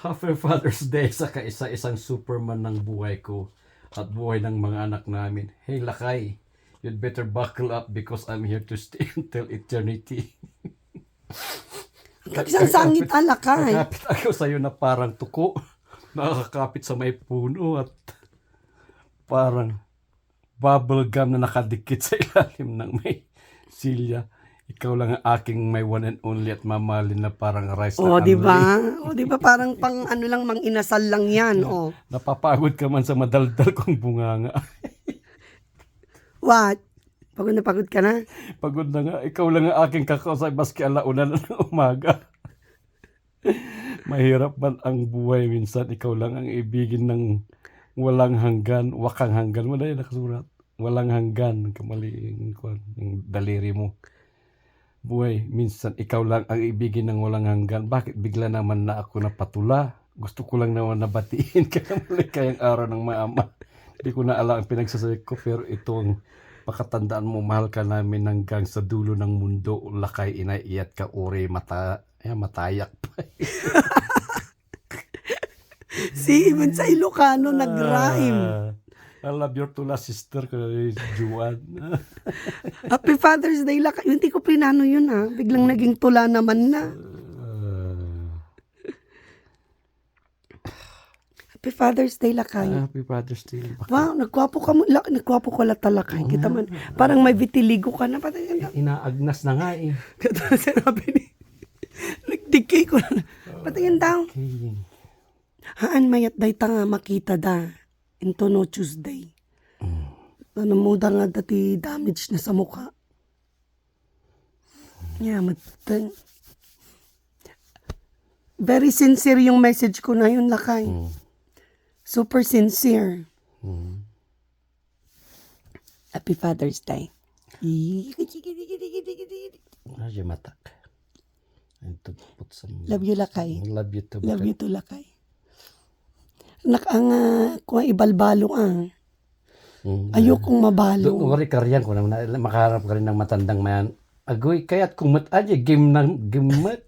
Happy Father's Day sa kaisa-isang Superman ng buhay ko at buhay ng mga anak namin. Hey Lakay, you'd better buckle up because I'm here to stay until eternity. Isang sangit Lakay. Nakakapit ako sa'yo na parang tuko. Nakakapit sa may puno at parang bubble gum na nakadikit sa ilalim ng may silya. Ikaw lang ang aking may one and only at mamahalin na parang rice na Di ba? Di ba parang pang ano lang, mang inasal lang yan, Napapagod ka man sa madaldal kong bunganga. What? Pagod na pagod ka na? Pagod na nga. Ikaw lang ang aking kakausay maski alauna na ng umaga. Mahirap man ang buhay minsan. Ikaw lang ang ibigin ng walang hanggan. Wakang hanggan. Wala yung nakasurat. Walang hanggan. Kamali yung daliri mo. Buhay, minsan ikaw lang ang ibigin ng walang hanggan. Bakit bigla naman na ako napatula? Gusto ko lang naman nabatiin kaya muli kayang araw ng maama. Hindi ko na alam ang pinagsasabi ko pero itong pakatandaan mo, mahal ka namin hanggang sa dulo ng mundo. Lakay, inaiyat ka, uri, matayak pa. Si Ivan sa Ilocano nag-rhyme. I love your tula sister ko, Juan. Happy Father's Day Lakay. Hindi ko pinano yun Biglang naging tula naman na. Happy Father's Day Lakay. Happy Father's Day. Wow, nagwapo ka mo. Nagwapo ka Lakay. Kita man, parang may vitiligo ka na. Inaagnas na nga eh. Kaya sinabi ni, nagdikay ko na. Patingin daw. Okay. Haan mayat day ta nga makita da. Into no Tuesday. Ano mo da nga dati damage na sa mukha. Yeah, very sincere yung message ko na yun, Lakay. Super sincere. Happy Father's Day. Medyo matak. Love you, Lakay. Love you too. Love you too, Lakay. Ang kung ibalbalo ayokong mabalo. Wari ka riyan ko naman makaharap ka rin ng matandang mayan. Agoy kaya't kung aja game ng gimat.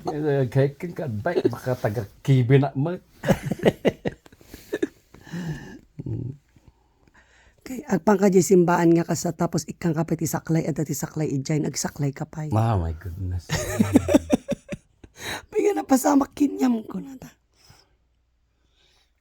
Kaya ka bike baka taga kibi na mat. Kay agpang ka di simbaan nga kasa tapos ikang kapit isaklay at dati saklay ijay nagsaklay ka pa. Oh my goodness. Bigyan na pasama kinyam ko na ta.